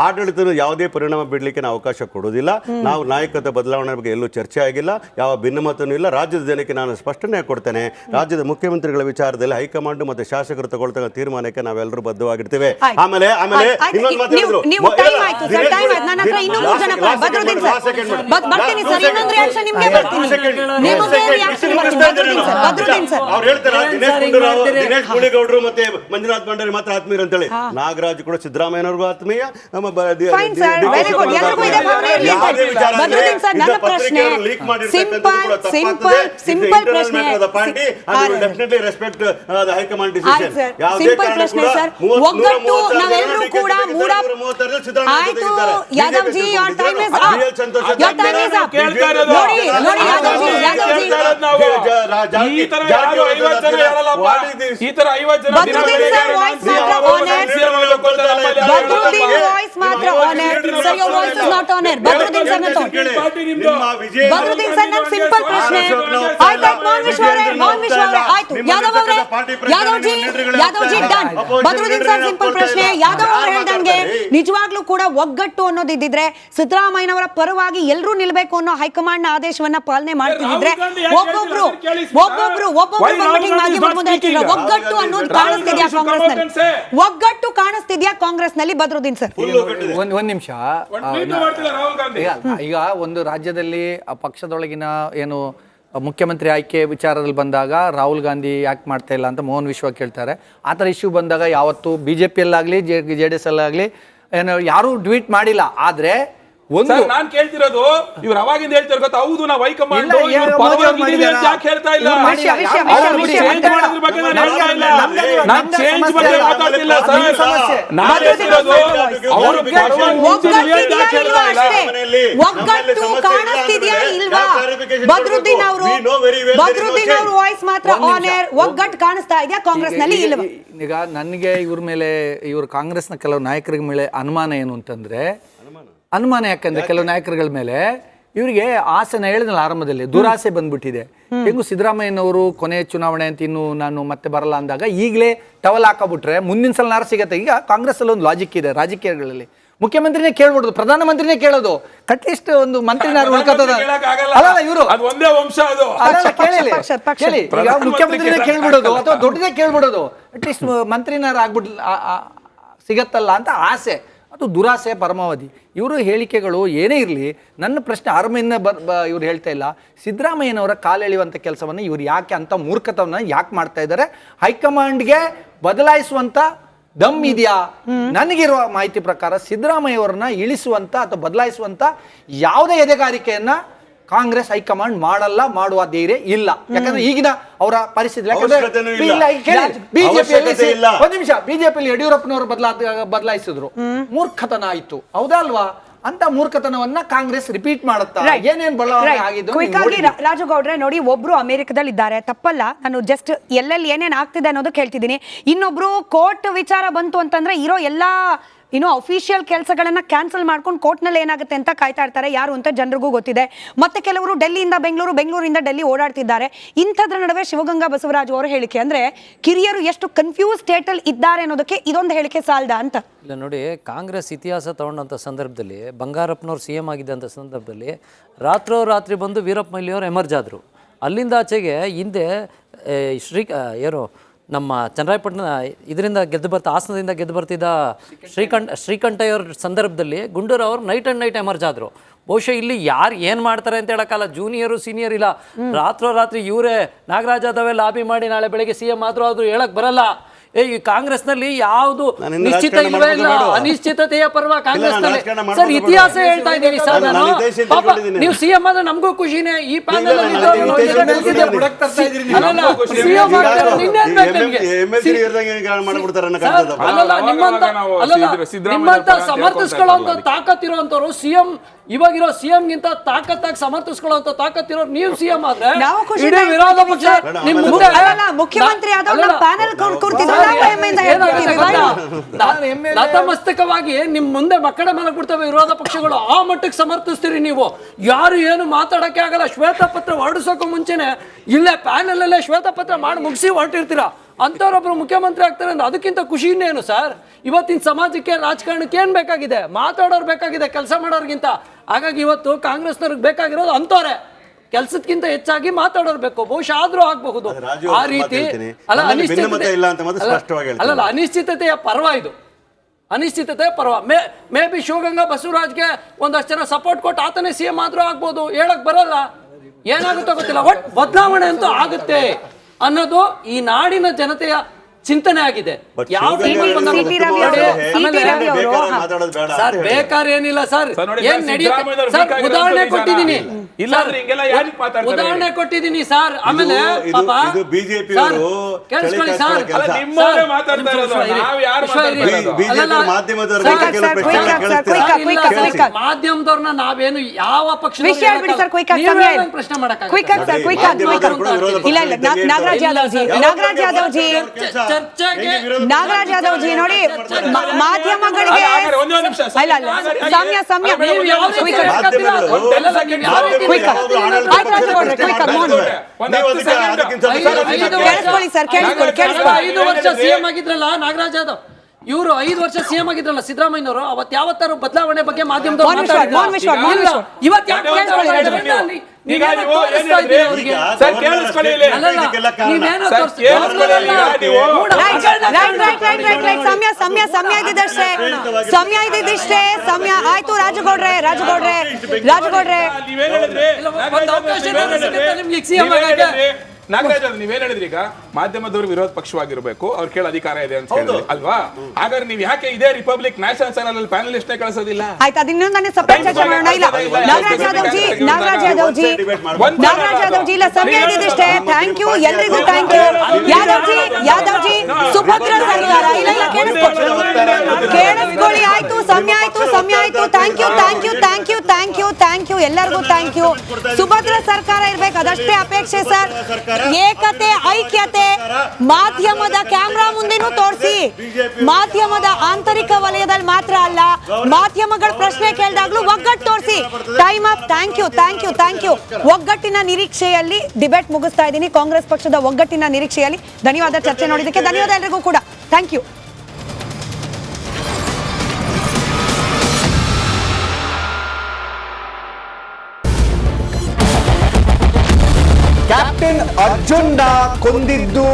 ಆಡಳಿತ ಯಾವುದೇ ಪರಿಣಾಮ ಬೀಳಲಿಕ್ಕೆ ನಾವು ಅವಕಾಶ ಕೊಡುವುದಿಲ್ಲ. ನಾವು ನಾಯಕತ್ವ ಬದಲಾವಣೆ ಬಗ್ಗೆ ಎಲ್ಲೂ ಚರ್ಚೆ ಆಗಿಲ್ಲ, ಯಾವ ಭಿನ್ನಮತನೂ ಇಲ್ಲ. ರಾಜ್ಯದ ಜನಕ್ಕೆ ನಾನು ಸ್ಪಷ್ಟನೆ ಕೊಡ್ತೇನೆ, ರಾಜ್ಯದ ಮುಖ್ಯಮಂತ್ರಿಗಳ ವಿಚಾರದಲ್ಲಿ ಹೈಕಮಾಂಡ್ ಮತ್ತೆ ಶಾಸಕರು ತಗೊಳ್ತಕ್ಕ ತೀರ್ಮಾನಕ್ಕೆ ನಾವೆಲ್ಲರೂ ಬದ್ಧವಾಗಿರ್ತೇವೆ. ಆಮೇಲೆ ಇನ್ನೊಂದು ಮಾತು ಹೇಳಿದ್ರು, ದಿನೇಶ್ ಗುಂಡೇಗೌಡರು ಮತ್ತೆ ಮಂಜುನಾಥ್ ಭಂಡಾರಿ ಮಾತ್ರ ಆತ್ಮೀಯರು ಅಂತೇಳಿ. ನಾಗರಾಜ್ ಕೂಡ ಸಿದ್ದರಾಮಯ್ಯನವ್ರಿಗೂ ಆತ್ಮೀಯ. ನಿಜವಾಗ್ಲೂ ಕೂಡ ಒಗ್ಗಟ್ಟು ಅನ್ನೋದಿದ್ರೆ ಸಿದ್ದರಾಮಯ್ಯನವರ ಪರವಾಗಿ ಎಲ್ಲರೂ ನಿಲ್ಬೇಕು ಅನ್ನೋ ಹೈಕಮಾಂಡ್ ನ ಆದೇಶವನ್ನ ಪಾಲನೆ ಮಾಡ್ತಿದ್ರೆ ಒಬ್ಬೊಬ್ರು ಒಗ್ಗಟ್ಟು ಅನ್ನೋದು ಕಾಣಿಸ್ತಿದ್ಯಾ ಕಾಂಗ್ರೆಸ್ ನಲ್ಲಿ? ಒಗ್ಗಟ್ಟು ಕಾಣಿಸ್ತಿದ್ಯಾ ಕಾಂಗ್ರೆಸ್ ನಲ್ಲಿ? ಬದ್ರುದ್ದೀನ್ ಸರ್ ಒಂದ್ ನಿಮಿಷ. ಈಗ ಒಂದು ರಾಜ್ಯದಲ್ಲಿ ಪಕ್ಷದೊಳಗಿನ ಏನು ಮುಖ್ಯಮಂತ್ರಿ ಆಯ್ಕೆ ವಿಚಾರದಲ್ಲಿ ಬಂದಾಗ ರಾಹುಲ್ ಗಾಂಧಿ ಯಾಕೆ ಮಾಡ್ತಾ ಇಲ್ಲ ಅಂತ ಮೋಹನ್ ವಿಶ್ವ ಕೇಳ್ತಾರೆ. ಆ ಥರ ಇಶ್ಯೂ ಬಂದಾಗ ಯಾವತ್ತು ಬಿಜೆಪಿಯಲ್ಲಾಗಲಿ JDS ಅಲ್ಲಾಗಲಿ ಏನು ಯಾರೂ ಟ್ವೀಟ್ ಮಾಡಿಲ್ಲ. ಆದರೆ ಒಂದು ನಾನ್ ಕೇಳ್ತಿರೋದು ಇವ್ರು ಅವಾಗಿಂದ ಹೇಳ್ತಿರೋ ಗೊತ್ತಾ, ಹೌದು ನಾವು ಹೈಕಮಾಂಡ್ ಯಾಕೆ ಹೇಳ್ತಾ ಇಲ್ಲ? ಬದ್ರುದ್ದೀನ್ ಅವರು ವಾಯ್ಸ್ ಮಾತ್ರ ಆನ್ ಏರ್. ಒಗ್ಗಟ್ಟು ಕಾಣಿಸ್ತಾ ಇದೆಯಾ ಕಾಂಗ್ರೆಸ್ ನಲ್ಲಿ ಇಲ್ವಾ? ಈಗ ನನಗೆ ಇವ್ರ ಮೇಲೆ, ಇವ್ರ ಕಾಂಗ್ರೆಸ್ನ ಕೆಲವು ನಾಯಕರ ಮೇಲೆ ಅನುಮಾನ ಏನು ಅಂತಂದ್ರೆ, ಅನುಮಾನ ಯಾಕಂದ್ರೆ ಕೆಲವು ನಾಯಕರುಗಳ ಮೇಲೆ ಇವರಿಗೆ ಆಸೆನ ಹೇಳಿದ್ನಲ್ಲ ಆರಂಭದಲ್ಲಿ, ದುರಾಸೆ ಬಂದ್ಬಿಟ್ಟಿದೆ. ಹೆಂಗು ಸಿದ್ದರಾಮಯ್ಯನವರು ಕೊನೆ ಚುನಾವಣೆ ಅಂತ ಇನ್ನು ನಾನು ಮತ್ತೆ ಬರಲ್ಲ ಅಂದಾಗ ಈಗಲೇ ಟವಲ್ ಹಾಕಬಿಟ್ರೆ ಮುಂದಿನ ಸಲ ನಾರು ಸಿಗತ್ತೆ. ಈಗ ಕಾಂಗ್ರೆಸ್ ಅಲ್ಲಿ ಒಂದು ಲಾಜಿಕ್ ಇದೆ ರಾಜಕೀಯಗಳಲ್ಲಿ, ಮುಖ್ಯಮಂತ್ರಿನೇ ಕೇಳ್ಬಿಡುದು, ಪ್ರಧಾನಮಂತ್ರಿನೇ ಕೇಳೋದು, ಅಟ್ಲೀಸ್ಟ್ ಒಂದು ಮಂತ್ರಿನಾರು ಉಳ್ಕೋತದ ಅಲ್ಲ ಇವರು ಒಂದೇ ವಂಶ ಅದು ಕೇಳಿ. ಈಗ ಮುಖ್ಯಮಂತ್ರಿನೇ ಕೇಳ್ಬಿಡೋದು ಅಥವಾ ದೊಡ್ಡದೇ ಕೇಳ್ಬಿಡೋದು, ಅಟ್ಲೀಸ್ಟ್ ಮಂತ್ರಿನಾರು ಆಗ್ಬಿಡ್ ಸಿಗತ್ತಲ್ಲ ಅಂತ ಆಸೆ. ಅದು ದುರಾಸೆ ಪರಮಾವಧಿ. ಇವರು ಹೇಳಿಕೆಗಳು ಏನೇ ಇರಲಿ, ನನ್ನ ಪ್ರಶ್ನೆ ಆರಂಭದಿಂದ ಇವ್ರು ಹೇಳ್ತಾ ಇಲ್ಲ, ಸಿದ್ದರಾಮಯ್ಯನವರ ಕಾಲೆಳೆಯುವಂಥ ಕೆಲಸವನ್ನು ಇವ್ರು ಯಾಕೆ ಅಂತ ಮೂರ್ಖತವನ್ನ ಯಾಕೆ ಮಾಡ್ತಾ ಇದ್ದಾರೆ? ಹೈಕಮಾಂಡ್ಗೆ ಬದಲಾಯಿಸುವಂಥ ದಮ್ ಇದೆಯಾ? ನನಗಿರುವ ಮಾಹಿತಿ ಪ್ರಕಾರ ಸಿದ್ದರಾಮಯ್ಯವರನ್ನ ಇಳಿಸುವಂಥ ಅಥವಾ ಬದಲಾಯಿಸುವಂಥ ಯಾವುದೇ ಎದೆಗಾರಿಕೆಯನ್ನ ಕಾಂಗ್ರೆಸ್ ಹೈಕಮಾಂಡ್ ಮಾಡಲ್ಲ, ಮಾಡುವ ಧೈರ್ಯ ಇಲ್ಲ. ಯಾಕಂದ್ರೆ ಈಗಿನ ಅವರ ಪರಿಸ್ಥಿತಿ ಬಿಜೆಪಿಯಲ್ಲಿ ಯಡಿಯೂರಪ್ಪನವರು ಬದಲಾಯಿಸಿದ್ರು, ಮೂರ್ಖತನ ಆಯ್ತು, ಹೌದಾ ಅಲ್ವಾ? ಅಂತ ಮೂರ್ಖತನವನ್ನ ಕಾಂಗ್ರೆಸ್ ರಿಪೀಟ್ ಮಾಡುತ್ತಾ ಏನೇನ್ ಬದಲಾವಣೆ ಆಗಿದ್ದು? ರಾಜುಗೌಡ್ರೆ ನೋಡಿ, ಒಬ್ರು ಅಮೆರಿಕದಲ್ಲಿ ಇದ್ದಾರೆ, ತಪ್ಪಲ್ಲ, ನಾನು ಜಸ್ಟ್ ಎಲ್ಲೆಲ್ಲಿ ಏನೇನ್ ಆಗ್ತಿದೆ ಅನ್ನೋದು ಕೇಳ್ತಿದ್ದೀನಿ. ಇನ್ನೊಬ್ರು ಕೋರ್ಟ್ ವಿಚಾರ ಬಂತು ಅಂತಂದ್ರೆ ಇರೋ ಎಲ್ಲಾ ಅಫಿಷಿಯಲ್ ಕೆಲಸಗಳನ್ನ ಕ್ಯಾನ್ಸಲ್ ಮಾಡ್ಕೊಂಡು ಕೋರ್ಟ್ನಲ್ಲಿ ಏನಾಗುತ್ತೆ ಅಂತ ಕಾಯ್ತಾ ಇರ್ತಾರೆ, ಯಾರು ಅಂತ ಜನರಿಗೂ ಗೊತ್ತಿದೆ. ಮತ್ತೆ ಕೆಲವರು ಡೆಲ್ಲಿಯಿಂದ ಬೆಂಗಳೂರು, ಬೆಂಗಳೂರಿಂದ ಡೆಲ್ಲಿ ಓಡಾಡ್ತಿದ್ದಾರೆ. ಇಂಥದ್ರ ನಡುವೆ ಶಿವಗಂಗಾ ಬಸವರಾಜ್ ಅವರ ಹೇಳಿಕೆ ಅಂದ್ರೆ ಕಿರಿಯರು ಎಷ್ಟು ಕನ್ಫ್ಯೂಸ್ ಸ್ಟೇಟ್ ಅಲ್ಲಿ ಇದ್ದಾರೆ ಅನ್ನೋದಕ್ಕೆ ಇದೊಂದು ಹೇಳಿಕೆ ಸಾಲ್ದ ಅಂತ. ಇಲ್ಲ ನೋಡಿ, ಕಾಂಗ್ರೆಸ್ ಇತಿಹಾಸ ತಗೊಂಡಂಥ ಸಂದರ್ಭದಲ್ಲಿ, ಬಂಗಾರಪ್ಪನವ್ರು CM ಆಗಿದ್ದಂಥ ಸಂದರ್ಭದಲ್ಲಿ ರಾತ್ರಿ ಬಂದು ವೀರಪ್ಪ ಮೊಯ್ಲಿಯವರು ಎಮರ್ಜ್ ಆದರು. ಅಲ್ಲಿಂದ ಆಚೆಗೆ ಹಿಂದೆ ನಮ್ಮ ಚನ್ನರಾಯಪಟ್ಟಣ ಇದರಿಂದ ಹಾಸನದಿಂದ ಗೆದ್ದು ಬರ್ತಿದ್ದ ಶ್ರೀಕಂಠಯ್ಯವ್ರ ಸಂದರ್ಭದಲ್ಲಿ Gundu Rao night and night emerge ಆದರು. ಬಹುಶಃ ಇಲ್ಲಿ ಯಾರು ಏನು ಮಾಡ್ತಾರೆ ಅಂತ ಹೇಳೋಕ್ಕಲ್ಲ, ಜೂನಿಯರು ಸೀನಿಯರ್ ಇಲ್ಲ, ರಾತ್ರಿ ಇವರೇ ನಾಗರಾಜ್ ಯಾದವ್ ಲಾಬಿ ಮಾಡಿ ನಾಳೆ ಬೆಳಗ್ಗೆ CM ಆದರೂ ಹೇಳಕ್ ಬರಲ್ಲ. ಈ ಕಾಂಗ್ರೆಸ್ನಲ್ಲಿ ಯಾವುದು ನಿಶ್ಚಿತ ಇಲ್ವೇ ಇಲ್ಲ, ಅನಿಶ್ಚಿತತೆಯ ಪರ್ವ ಕಾಂಗ್ರೆಸ್ನಲ್ಲಿ. ಸರ್ ಇತಿಹಾಸ ಹೇಳ್ತಾ ಇದ್ದೀನಿ ಸರ್ ನಾನು. ಪಾಪ ನೀವು CM ಆದ್ರೆ ನಮಗೂ ಖುಷಿನೇ. ಈ ಪ್ಯಾನಲ್ ನಿಮ್ಮಂತ ಸಮರ್ಥಿಸ್ಕೊಳ್ಳುವಂತ ತಾಕತ್ತಿರುವಂತವ್ರು CM, ಇವಾಗಿರೋ CM ಗಿಂತ ತಾಕತ್ತಾಗಿ ಸಮರ್ಥಿಸ್ಕೊಳ್ಳುವಂತ ತಾಕತ್ತಿರೋರು ನೀವು CM ಆದ್ರೆ ಇಡೀ ವಿರೋಧ ಪಕ್ಷ ನಿಮ್ ಮುಂದೆ ಮುಖ್ಯಮಂತ್ರಿ ನತಮಸ್ತಕವಾಗಿ ನಿಮ್ ಮುಂದೆ ಮಕ್ಕಳ ಮಲಗ್ ಬಿಡ್ತವೆ ವಿರೋಧ ಪಕ್ಷಗಳು. ಆ ಮಟ್ಟಕ್ಕೆ ಸಮರ್ಥಿಸ್ತೀರಿ ನೀವು. ಯಾರು ಏನು ಮಾತಾಡಕ್ಕೆ ಆಗಲ್ಲ. ಶ್ವೇತಪತ್ರ ಹೊರಡಿಸೋಕೆ ಮುಂಚೆನೆ ಇಲ್ಲೇ ಪ್ಯಾನಲ್ ಅಲ್ಲೇ ಶ್ವೇತಪತ್ರ ಮಾಡಿ ಮುಗಿಸಿ ಹೊರಟಿರ್ತೀರಾ. ಅಂಥವ್ರೊಬ್ರು ಮುಖ್ಯಮಂತ್ರಿ ಆಗ್ತಾರೆ ಅಂದ್ರೆ ಅದಕ್ಕಿಂತ ಖುಷಿ ಇನ್ನೇನು ಸರ್? ಇವತ್ತಿನ ಸಮಾಜಕ್ಕೆ ರಾಜಕಾರಣಕ್ಕೆ ಏನ್ ಬೇಕಾಗಿದೆ? ಮಾತಾಡೋರು ಬೇಕಾಗಿದೆ ಕೆಲಸ ಮಾಡೋರ್ಗಿಂತ. ಹಾಗಾಗಿ ಇವತ್ತು ಕಾಂಗ್ರೆಸ್ನವ್ರಿಗೆ ಬೇಕಾಗಿರೋದು ಅಂಥವ್ರೆ, ಕೆಲಸಕ್ಕಿಂತ ಹೆಚ್ಚಾಗಿ ಮಾತಾಡೋರು ಬೇಕು. ಬಹುಶಃ ಆದ್ರೂ ಆಗಬಹುದು ಆ ರೀತಿ. ಅಲ್ಲ ಅನಿಶ್ಚಿತತೆಯ ಪರ್ವ ಇದು, ಅನಿಶ್ಚಿತತೆ ಪರ್ವ. ಮೇ ಬಿ ಶಿವಗಂಗಾ ಬಸವರಾಜ್ಗೆ ಒಂದಷ್ಟು ಜನ ಸಪೋರ್ಟ್ ಕೊಟ್ಟು ಆತನೇ CM ಆದ್ರೂ ಆಗ್ಬೋದು, ಹೇಳಕ್ ಬರಲ್ಲ. ಏನಾಗುತ್ತೋ ಗೊತ್ತಿಲ್ಲ, ಒಟ್ ಬದಲಾವಣೆ ಅಂತೂ ಆಗುತ್ತೆ ಅನ್ನೋದು ಈ ನಾಡಿನ ಜನತೆಯ ಚಿಂತನೆ ಆಗಿದೆ. ಯಾವ ಸರ್ ಬೇಕಾದ್ರೆ ಏನಿಲ್ಲ ಸರ್, ಏನ್ ನಡೆಯುತ್ತೆ ಸರ್? ಉದಾಹರಣೆ ಕೊಟ್ಟಿದ್ದೀನಿ, ಉದಾಹರಣೆ ಕೊಟ್ಟಿದ್ದೀನಿ ಸರ್. ಆಮೇಲೆ ಕೇಳಿಸ್ಕೊಳ್ಳಿ ಸರ್, ಮಾಧ್ಯಮದವ್ರನ್ನ ನಾವೇನು ಯಾವ ಪಕ್ಷ ಪ್ರಶ್ನೆ ಮಾಡಕ್ ನಾಗರಾಜ್ ಯಾದವ್ ಜಿ ನೋಡಿ, ಮಾಧ್ಯಮಗಳಿಗೆ ಐದು ವರ್ಷ CM ಆಗಿದ್ರಲ್ಲ ನಾಗರಾಜ್ ಯಾದವ್, ಇವರು 5 ವರ್ಷ CM ಆಗಿದ್ರಲ್ಲ ಸಿದ್ದರಾಮಯ್ಯನವರು, ಅವತ್ತು ಯಾವತ್ತಾರು ಬದಲಾವಣೆ ಬಗ್ಗೆ ಮಾಧ್ಯಮದವ್ರು ಸಮಯ ಇದಿಷ್ಟೇ. ಸಮಯ ಆಯ್ತು. ರಾಜಗೌಡ್ರೆ ನಾಗರಾಜ್ ನೀವೇನ್ ಹೇಳಿದ್ರಿ, ಈಗ ಮಾಧ್ಯಮದವರು ವಿರೋಧ ಪಕ್ಷವಾಗಿರ್ಬೇಕು, ಅವ್ರು ಕೇಳೋ ಅಧಿಕಾರ ಇದೆ ಅಂತ ಹೇಳಿದ್ರಿ ಅಲ್ವಾ? ಹಾಗಾದ್ರೆ ನೀವು ಯಾಕೆ ಇದೇ ರಿಪಬ್ಲಿಕ್ ನ್ಯಾಷನಲ್ ಚಾನಲ್ ಅಲ್ಲಿ ಪ್ಯಾನಲಿಸ್ಟ್ ಕಳಿಸೋದಿಲ್ಲ? ಆಯ್ತು, ಅದನ್ನ ನಾನು ಸಪರೇಟ್ ಚರ್ಚೆ ಮಾಡೋಣ. ಇಲ್ಲ ನಾಗರಾಜ್ ಯಾದವ್ ಜಿ ಇಲ್ಲ, ಸಮಯ ಇದಿಷ್ಟೇ. ಥ್ಯಾಂಕ್ ಯು ಎಲ್ರಿಗೂ, ಥ್ಯಾಂಕ್ ಯು. ಯಾದವ್ ಜಿ ಸುಭದ್ರ ಸರ್ಕಾರ. ಇಲ್ಲ ಕೇಳಿಸ್ಕೊಳ್ಳಿ. ಆಯ್ತು, ಸಮಯ ಆಯ್ತು. ಥ್ಯಾಂಕ್ ಯು ಎಲ್ಲರಿಗೂ, ಥ್ಯಾಂಕ್ ಯು. ಸುಭದ್ರ ಸರ್ಕಾರ ಇರ್ಬೇಕು, ಅದಷ್ಟೇ ಅಪೇಕ್ಷೆ ಸರ್. ಏಕತೆ, ಐಕ್ಯತೆ ಮಾಧ್ಯಮದ ಕ್ಯಾಮ್ರಾ ಮುಂದೆನೂ ತೋರಿಸಿ, ಮಾಧ್ಯಮದ ಆಂತರಿಕ ವಲಯದಲ್ಲಿ ಮಾತ್ರ ಅಲ್ಲ, ಮಾಧ್ಯಮಗಳ ಪ್ರಶ್ನೆ ಕೇಳಿದಾಗ್ಲೂ ಒಗ್ಗಟ್ಟು ತೋರಿಸಿ. Time up. Thank you. ಒಗ್ಗಟ್ಟಿನ ನಿರೀಕ್ಷೆಯಲ್ಲಿ ಡಿಬೇಟ್ ಮುಗಿಸ್ತಾ ಇದ್ದೀನಿ. ಕಾಂಗ್ರೆಸ್ ಪಕ್ಷದ ಒಗ್ಗಟ್ಟಿನ ನಿರೀಕ್ಷೆಯಲ್ಲಿ. ಧನ್ಯವಾದ ಚರ್ಚೆ ನೋಡಿದ್ದಕ್ಕೆ. ಧನ್ಯವಾದ ಎಲ್ಲರಿಗೂ ಕೂಡ. Thank you. ಕ್ಯಾಪ್ಟನ್ ಅರ್ಜುನ್ ಕೊಂದಿದ್ದು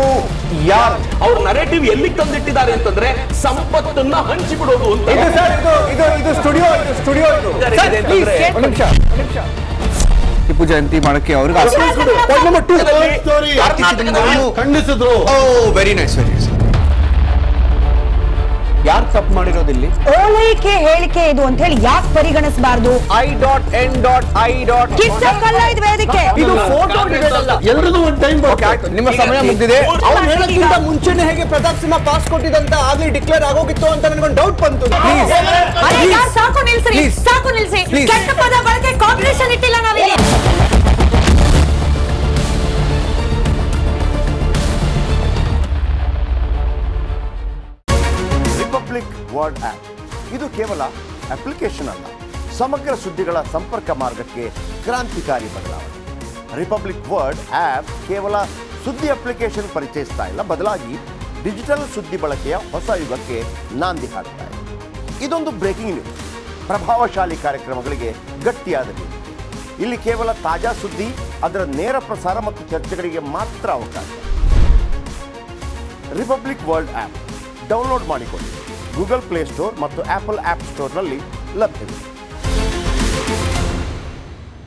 ಯಾರು? ಅವ್ರ ನರೇಟಿವ್ ಎಲ್ಲಿ ತಂದಿಟ್ಟಿದ್ದಾರೆ ಅಂತಂದ್ರೆ ಸಂಪತ್ತನ್ನ ಹಂಚಿಬಿಡೋದು ಅಂತ. ಇದು ಸ್ಟುಡಿಯೋ ಟಿಪ್ಪು ಜಯಂತಿ ಮಾಡಕ್ಕೆ ಅವ್ರಿಗೆ ಖಂಡಿಸಿದ್ರು. Very nice. ಯಾರು ತಪ್ಪು ಮಾಡಿರೋದಿಲ್ಲಿ? ಓಲೈಕೆ ಹೇಳಿಕೆ ಇದು ಅಂತ ಹೇಳಿ ಯಾಕೆ ಪರಿಗಣಿಸಬಾರದು? ವೇದಿಕೆ ಇದು ಫೋಟೋ ಎಲ್ರಿಗೂ ಒಂದು ಟೈಮ್. ನಿಮ್ಮ ಸಮಯ ಮುಗಿದಿದೆ. ಅವ್ರು ಹೇಳೋಕ್ಕಿಂತ ಮುಂಚೆನೆ ಹೇಗೆ ಪ್ರತಾಪ್ ಸಿಂಹ ಪಾಸ್ ಕೊಟ್ಟಿದಂತ ಆಗ್ಲಿ ಡಿಕ್ಲೇರ್ ಆಗೋಗಿತ್ತು ಅಂತ ನನಗೊಂದು ಡೌಟ್ ಬಂತು. ಸಾಕು ನಿಲ್ಸಿ. ಕೆಟ್ಟ ಪದ ಬಳಕೆ ಕಾಂಪಿಟೇಷನ್ ಇಟ್ಟಿಲ್ಲ ನಾವಿಲ್ಲಿ. ರಿಪಬ್ಲಿಕ್ ವರ್ಡ್ ಆಪ್ ಇದು ಕೇವಲ ಅಪ್ಲಿಕೇಶನ್ ಅಲ್ಲ, ಸಮಗ್ರ ಸುದ್ದಿಗಳ ಸಂಪರ್ಕ ಮಾರ್ಗಕ್ಕೆ ಕ್ರಾಂತಿಕಾರಿ ಬದಲಾವಣೆ. ರಿಪಬ್ಲಿಕ್ ವರ್ಡ್ ಆಪ್ ಕೇವಲ ಸುದ್ದಿ ಅಪ್ಲಿಕೇಶನ್ ಪರಿಚಯಿಸ್ತಾ ಇಲ್ಲ, ಬದಲಾಗಿ ಡಿಜಿಟಲ್ ಸುದ್ದಿ ಬಳಕೆಯ ಹೊಸ ಯುಗಕ್ಕೆ ನಾಂದಿ ಹಾಡ್ತಾ ಇದೆ. ಇದೊಂದು ಬ್ರೇಕಿಂಗ್ ನ್ಯೂಸ್, ಪ್ರಭಾವಶಾಲಿ ಕಾರ್ಯಕ್ರಮಗಳಿಗೆ ಗಟ್ಟಿಯಾದ ನ್ಯೂಸ್. ಇಲ್ಲಿ ಕೇವಲ ತಾಜಾ ಸುದ್ದಿ, ಅದರ ನೇರ ಪ್ರಸಾರ ಮತ್ತು ಚರ್ಚೆಗಳಿಗೆ ಮಾತ್ರ ಅವಕಾಶ. ರಿಪಬ್ಲಿಕ್ ವರ್ಲ್ಡ್ ಆ್ಯಪ್ ಡೌನ್ಲೋಡ್ ಮಾಡಿಕೊಳ್ಳಿ. ಗೂಗಲ್ ಪ್ಲೇಸ್ಟೋರ್ ಮತ್ತು ಆಪಲ್ ಆ್ಯಪ್ ಸ್ಟೋರ್ನಲ್ಲಿ ಲಭ್ಯವಿದೆ.